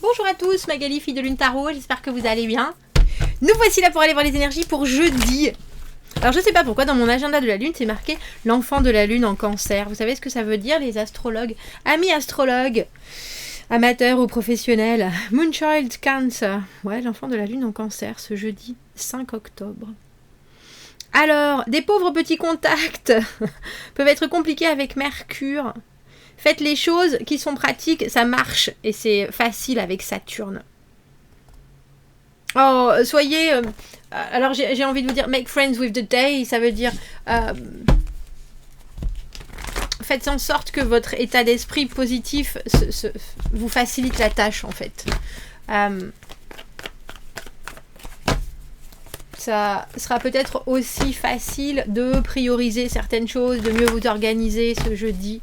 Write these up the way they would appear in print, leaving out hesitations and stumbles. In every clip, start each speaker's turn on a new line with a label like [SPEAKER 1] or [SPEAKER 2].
[SPEAKER 1] Bonjour à tous, Magali, fille de Lune Tarot, j'espère que vous allez bien. Nous voici là pour aller voir les énergies pour jeudi. Alors je sais pas pourquoi dans mon agenda de la Lune c'est marqué l'enfant de la Lune en Cancer. Vous savez ce que ça veut dire les astrologues? Amis astrologues, amateurs ou professionnels, Moonchild Cancer. Ouais, l'enfant de la Lune en Cancer ce jeudi 5 octobre. Alors, des pauvres petits contacts peuvent être compliqués avec Mercure. Faites les choses qui sont pratiques, ça marche et c'est facile avec Saturne. Oh, soyez... alors j'ai envie de vous dire, make friends with the day, ça veut dire... faites en sorte que votre état d'esprit positif vous facilite la tâche en fait. Ça sera peut-être aussi facile de prioriser certaines choses, de mieux vous organiser ce jeudi.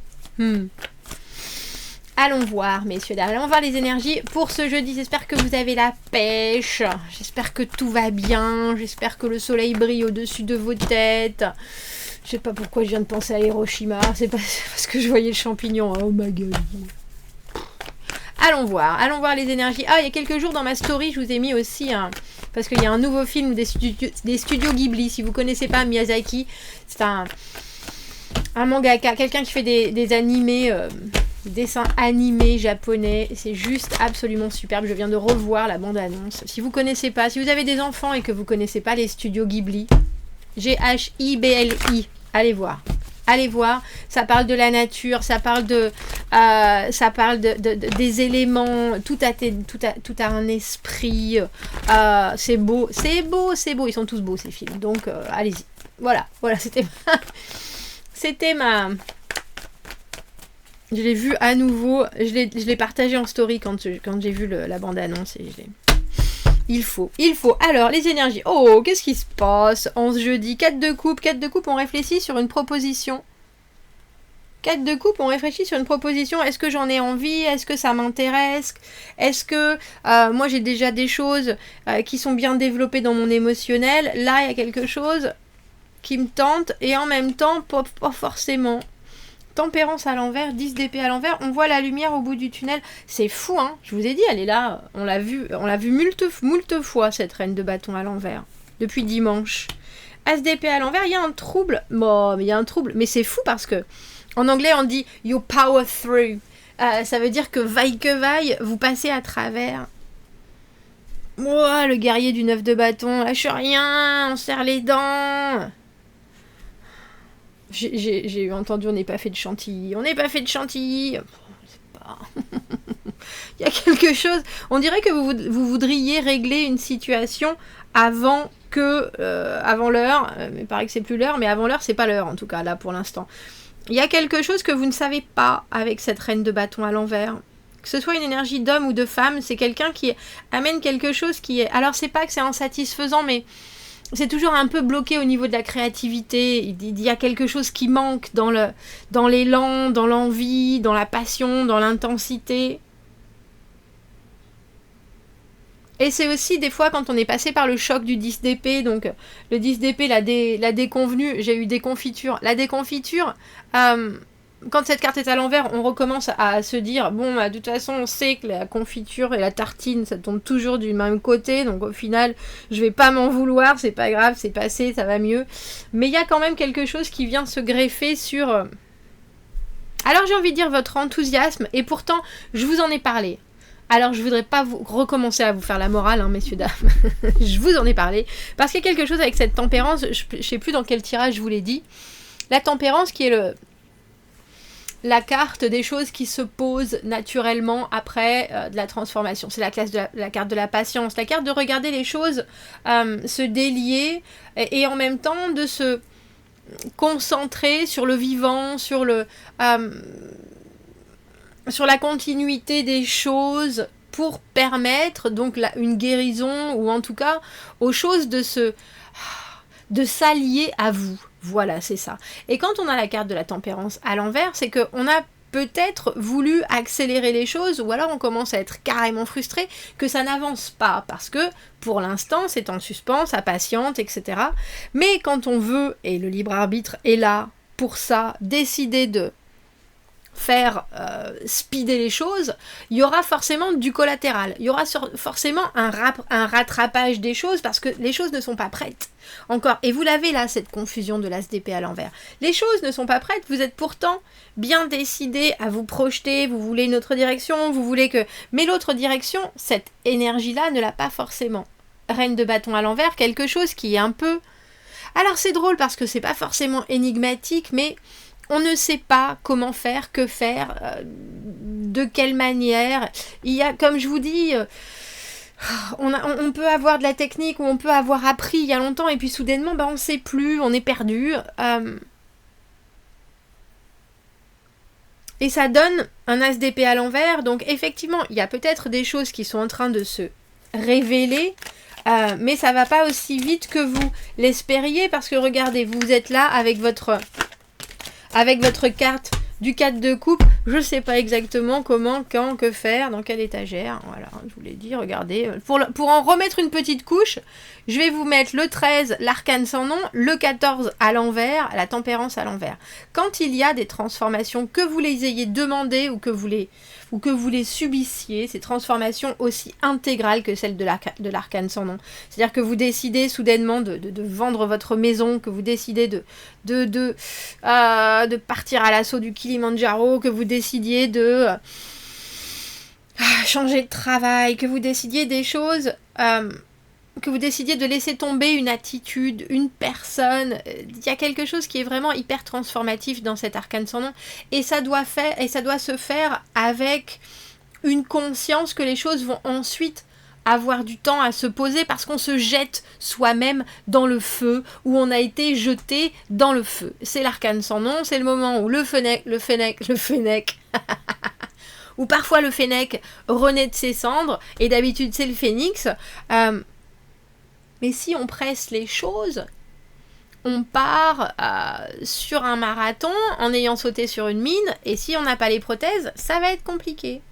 [SPEAKER 1] Allons voir, messieurs, dames. Allons voir les énergies pour ce jeudi. J'espère que vous avez la pêche. J'espère que tout va bien. J'espère que le soleil brille au-dessus de vos têtes. Je sais pas pourquoi je viens de penser à Hiroshima. C'est parce que je voyais le champignon. Oh ma gueule. Allons voir les énergies. Ah, il y a quelques jours dans ma story, je vous ai mis aussi parce qu'il y a un nouveau film des studios Ghibli. Si vous connaissez pas Miyazaki, c'est un mangaka, quelqu'un qui fait des animés, dessins animés japonais. C'est juste absolument superbe. Je viens de revoir la bande-annonce. Si vous connaissez pas, si vous avez des enfants et que vous connaissez pas les studios Ghibli, G-H-I-B-L-I, allez voir. Allez voir, ça parle de la nature, ça parle des éléments, tout a un esprit, c'est beau, ils sont tous beaux ces films, donc allez-y. Voilà, c'était ma... Je l'ai vu à nouveau, je l'ai partagé en story quand j'ai vu la bande-annonce et Il faut. Alors, les énergies. Oh, qu'est-ce qui se passe en ce jeudi? 4 de coupe, on réfléchit sur une proposition. 4 de coupe, on réfléchit sur une proposition. Est-ce que j'en ai envie? Est-ce que ça m'intéresse? Est-ce que moi j'ai déjà des choses qui sont bien développées dans mon émotionnel? Là, il y a quelque chose qui me tente et en même temps, pas forcément. Tempérance à l'envers, 10 d'épée à l'envers, on voit la lumière au bout du tunnel. C'est fou, hein. Je vous ai dit, elle est là. On l'a vu moult fois, cette reine de bâton à l'envers. Depuis dimanche. As d'épée à l'envers, il y a un trouble. Bon, il y a un trouble. Mais c'est fou parce que, en anglais, on dit « you power through ». Ça veut dire que vaille que vaille, vous passez à travers. Moi, le guerrier du 9 de bâton, lâche rien, on serre les dents. J'ai entendu on n'est pas fait de chantilly. On n'est pas fait de chantilly. C'est pas... Il y a quelque chose... On dirait que vous voudriez régler une situation avant l'heure. Mais il paraît que c'est plus l'heure, mais avant l'heure, c'est pas l'heure en tout cas, là pour l'instant. Il y a quelque chose que vous ne savez pas avec cette reine de bâton à l'envers. Que ce soit une énergie d'homme ou de femme, c'est quelqu'un qui amène quelque chose qui est... Alors c'est pas que c'est insatisfaisant, mais... C'est toujours un peu bloqué au niveau de la créativité. Il y a quelque chose qui manque dans l'élan, dans l'envie, dans la passion, dans l'intensité. Et c'est aussi des fois quand on est passé par le choc du 10 d'épée, donc le 10 d'épée, la déconvenue, j'ai eu des confitures. La déconfiture, quand cette carte est à l'envers, on recommence à se dire, bon, bah, de toute façon, on sait que la confiture et la tartine, ça tombe toujours du même côté, donc au final, je vais pas m'en vouloir, c'est pas grave, c'est passé, ça va mieux. Mais il y a quand même quelque chose qui vient se greffer sur... Alors j'ai envie de dire votre enthousiasme, et pourtant, je vous en ai parlé. Alors je voudrais pas recommencer à vous faire la morale, hein, messieurs, dames. Je vous en ai parlé, parce qu'il y a quelque chose avec cette tempérance, je sais plus dans quel tirage je vous l'ai dit. La tempérance qui est la carte des choses qui se posent naturellement après de la transformation. C'est la carte de la patience, la carte de regarder les choses se délier et en même temps de se concentrer sur le vivant, sur la continuité des choses pour permettre donc une guérison ou en tout cas aux choses de s'allier à vous. Voilà, c'est ça. Et quand on a la carte de la tempérance à l'envers, c'est qu'on a peut-être voulu accélérer les choses, ou alors on commence à être carrément frustré que ça n'avance pas, parce que pour l'instant c'est en suspens, ça patiente, etc. Mais quand on veut, et le libre arbitre est là pour ça, décider de faire speeder les choses, il y aura forcément du collatéral. Il y aura forcément un rattrapage des choses parce que les choses ne sont pas prêtes. Encore, et vous l'avez là, cette confusion de l'as d'épée à l'envers. Les choses ne sont pas prêtes, vous êtes pourtant bien décidé à vous projeter, vous voulez une autre direction, vous voulez que... Mais l'autre direction, cette énergie-là ne l'a pas forcément. Reine de bâton à l'envers, quelque chose qui est un peu... Alors c'est drôle parce que c'est pas forcément énigmatique, mais on ne sait pas comment faire, que faire, de quelle manière. Il y a, comme je vous dis... On peut avoir de la technique ou on peut avoir appris il y a longtemps et puis soudainement on ne sait plus, on est perdu. Et ça donne un as d'épée à l'envers. Donc effectivement, il y a peut-être des choses qui sont en train de se révéler, mais ça va pas aussi vite que vous l'espériez parce que regardez, vous êtes là avec votre carte du 4 de coupe, je ne sais pas exactement comment, quand, que faire, dans quelle étagère. Voilà, je vous l'ai dit, regardez. Pour en remettre une petite couche, je vais vous mettre le 13, l'arcane sans nom, le 14 à l'envers, la tempérance à l'envers. Quand il y a des transformations, que vous les ayez demandées ou que vous les subissiez, ces transformations aussi intégrales que celles de l'arcane sans nom. C'est-à-dire que vous décidez soudainement de vendre votre maison, que vous décidez de partir à l'assaut du Kilimandjaro, que vous décidiez de changer de travail, que vous décidiez des choses... que vous décidiez de laisser tomber une attitude, une personne, il y a quelque chose qui est vraiment hyper transformatif dans cet arcane sans nom, et ça doit se faire avec une conscience que les choses vont ensuite avoir du temps à se poser parce qu'on se jette soi-même dans le feu, où on a été jeté dans le feu. C'est l'arcane sans nom, c'est le moment où le fennec, ou parfois le fennec renaît de ses cendres, et d'habitude c'est le phénix. Mais si on presse les choses, on part sur un marathon en ayant sauté sur une mine, et si on n'a pas les prothèses, ça va être compliqué.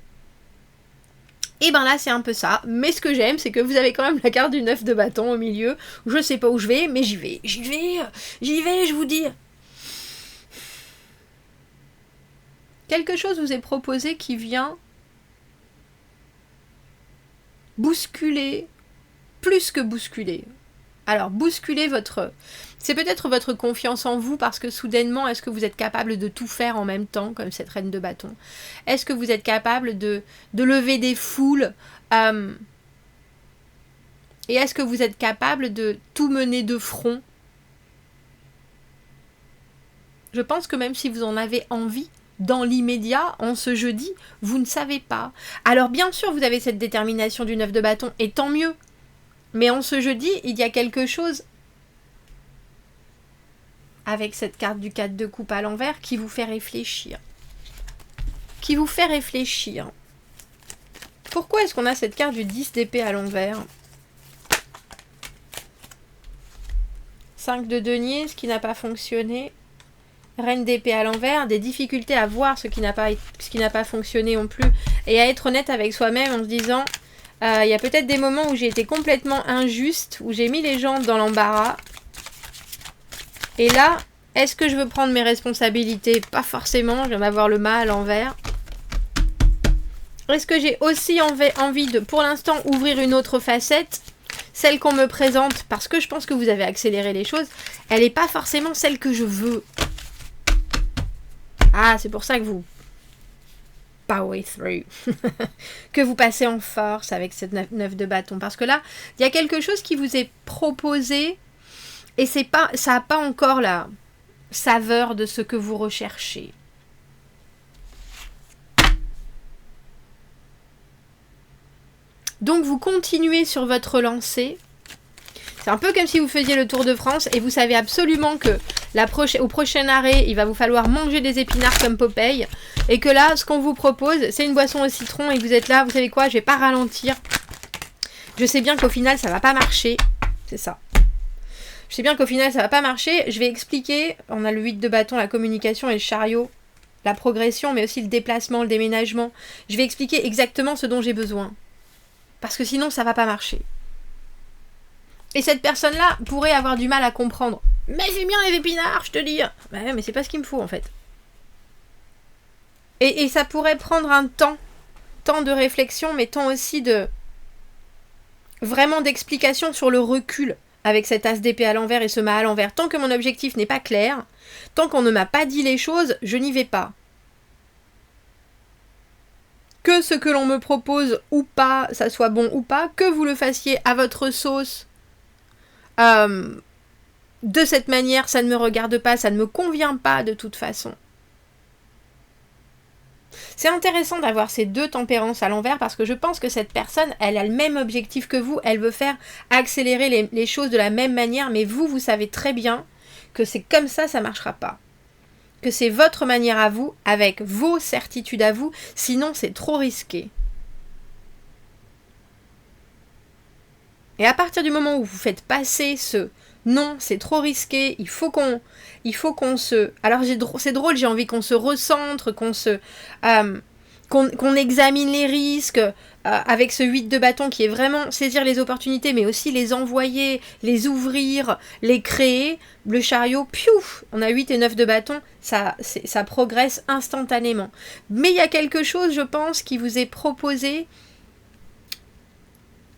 [SPEAKER 1] Et ben là, c'est un peu ça. Mais ce que j'aime, c'est que vous avez quand même la carte du 9 de bâton au milieu. Je sais pas où je vais, mais j'y vais, je vous dis. Quelque chose vous est proposé qui vient bousculer, plus que bousculer. Alors, bousculer c'est peut-être votre confiance en vous, parce que soudainement, est-ce que vous êtes capable de tout faire en même temps, comme cette reine de bâton? Est-ce que vous êtes capable de lever des foules et est-ce que vous êtes capable de tout mener de front? Je pense que même si vous en avez envie, dans l'immédiat, en ce jeudi, vous ne savez pas. Alors bien sûr, vous avez cette détermination du 9 de bâton, et tant mieux. Mais en ce jeudi, il y a quelque chose avec cette carte du 4 de coupe à l'envers qui vous fait réfléchir. Pourquoi est-ce qu'on a cette carte du 10 d'épée à l'envers? 5 de denier, ce qui n'a pas fonctionné. Reine d'épée à l'envers, des difficultés à voir ce qui n'a pas fonctionné non plus, et à être honnête avec soi-même en se disant... Il y a peut-être des moments où j'ai été complètement injuste, où j'ai mis les gens dans l'embarras. Et là, est-ce que je veux prendre mes responsabilités? Pas forcément, je viens d'avoir le mât à l'envers. Est-ce que j'ai aussi envie de, pour l'instant, ouvrir une autre facette? Celle qu'on me présente, parce que je pense que vous avez accéléré les choses, elle n'est pas forcément celle que je veux. Ah, c'est pour ça que vous... power through. Que vous passez en force avec cette 9 de bâton. Parce que là, il y a quelque chose qui vous est proposé et ça n'a pas encore la saveur de ce que vous recherchez. Donc vous continuez sur votre lancée. C'est un peu comme si vous faisiez le Tour de France et vous savez absolument que au prochain arrêt, il va vous falloir manger des épinards comme Popeye. Et que là, ce qu'on vous propose, c'est une boisson au citron et vous êtes là, vous savez quoi, je vais pas ralentir. Je sais bien qu'au final, ça va pas marcher. C'est ça. Je sais bien qu'au final, ça va pas marcher. Je vais expliquer. On a le 8 de bâton, la communication et le chariot. La progression, mais aussi le déplacement, le déménagement. Je vais expliquer exactement ce dont j'ai besoin. Parce que sinon, ça va pas marcher. Et cette personne-là pourrait avoir du mal à comprendre. Mais c'est bien les épinards, je te dis. Bah ouais, mais c'est pas ce qu'il me faut en fait. Et ça pourrait prendre un temps de réflexion, mais temps aussi de vraiment d'explication sur le recul avec cet as d'épée à l'envers et ce mât à l'envers. Tant que mon objectif n'est pas clair, tant qu'on ne m'a pas dit les choses, je n'y vais pas. Que ce que l'on me propose ou pas, ça soit bon ou pas, que vous le fassiez à votre sauce, de cette manière, ça ne me regarde pas, ça ne me convient pas de toute façon. C'est intéressant d'avoir ces deux tempérances à l'envers parce que je pense que cette personne, elle a le même objectif que vous, elle veut faire accélérer les choses de la même manière, mais vous savez très bien que c'est comme ça ne marchera pas. Que c'est votre manière à vous, avec vos certitudes à vous, sinon c'est trop risqué. Et à partir du moment où vous faites passer ce non, c'est trop risqué, il faut qu'on se... Alors c'est drôle, j'ai envie qu'on se recentre, qu'on examine les risques avec ce 8 de bâton qui est vraiment saisir les opportunités, mais aussi les envoyer, les ouvrir, les créer. Le chariot, piouf, on a 8 et 9 de bâton, ça progresse instantanément. Mais il y a quelque chose, je pense, qui vous est proposé,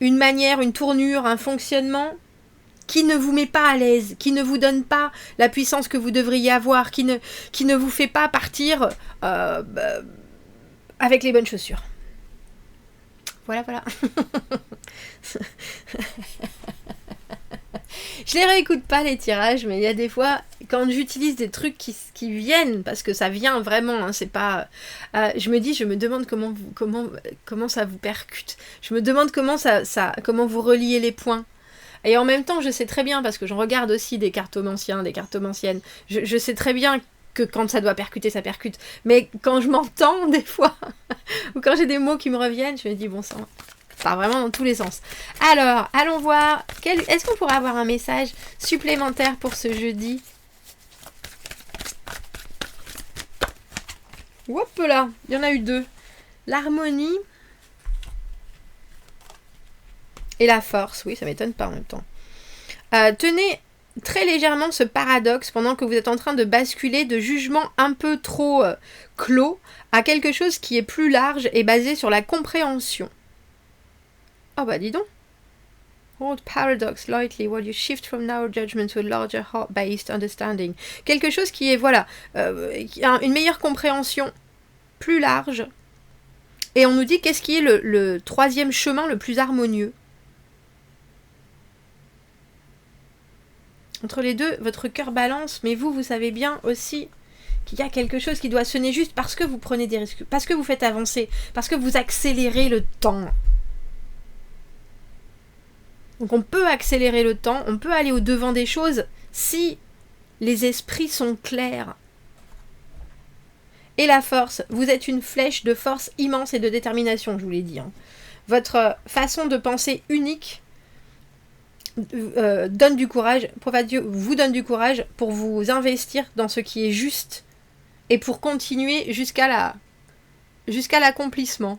[SPEAKER 1] une manière, une tournure, un fonctionnement qui ne vous met pas à l'aise, qui ne vous donne pas la puissance que vous devriez avoir, qui ne vous fait pas partir avec les bonnes chaussures. Voilà. Je les réécoute pas les tirages, mais il y a des fois, quand j'utilise des trucs qui viennent, parce que ça vient vraiment, hein, c'est pas... je me demande comment ça vous percute. Je me demande comment vous reliez les points. Et en même temps, je sais très bien, parce que j'en regarde aussi des cartomanciens, des cartomanciennes, je sais très bien que quand ça doit percuter, ça percute. Mais quand je m'entends, des fois, ou quand j'ai des mots qui me reviennent, je me dis, bon sang, ça part vraiment dans tous les sens. Alors, allons voir, est-ce qu'on pourrait avoir un message supplémentaire pour ce jeudi? Hop là, il y en a eu deux. L'harmonie et la force, oui, ça m'étonne pas en même temps. Tenez très légèrement ce paradoxe pendant que vous êtes en train de basculer de jugement un peu trop clos à quelque chose qui est plus large et basé sur la compréhension. Oh bah dis donc. Hold paradox lightly while you shift from narrow judgment to a larger heart-based understanding. Quelque chose qui est, voilà, une meilleure compréhension, plus large. Et on nous dit qu'est-ce qui est le troisième chemin le plus harmonieux. Entre les deux, votre cœur balance, mais vous savez bien aussi qu'il y a quelque chose qui doit sonner juste parce que vous prenez des risques, parce que vous faites avancer, parce que vous accélérez le temps. Donc on peut accélérer le temps, on peut aller au-devant des choses si les esprits sont clairs. Et la force, vous êtes une flèche de force immense et de détermination, je vous l'ai dit. Hein. Votre façon de penser unique donne du courage, Dieu vous donne du courage pour vous investir dans ce qui est juste et pour continuer jusqu'à l'accomplissement.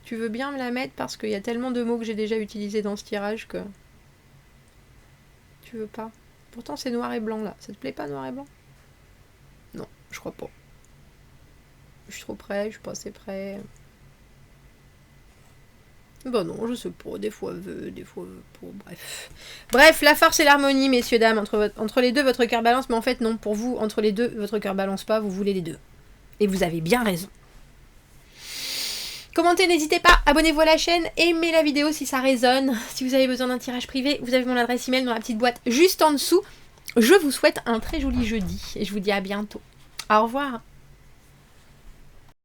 [SPEAKER 1] Tu veux bien me la mettre parce qu'il y a tellement de mots que j'ai déjà utilisés dans ce tirage que tu veux pas. Pourtant c'est noir et blanc là. Ça te plaît pas noir et blanc? Non, je crois pas. Je suis trop près, je suis pas assez près. Bon non, je sais pas, des fois pas, bref. Bref, la force et l'harmonie, messieurs, dames, entre les deux, votre cœur balance, mais en fait non, pour vous, entre les deux, votre cœur balance pas, vous voulez les deux. Et vous avez bien raison. Commentez, n'hésitez pas, abonnez-vous à la chaîne, aimez la vidéo si ça résonne. Si vous avez besoin d'un tirage privé, vous avez mon adresse email dans la petite boîte juste en dessous. Je vous souhaite un très joli jeudi et je vous dis à bientôt. Au revoir.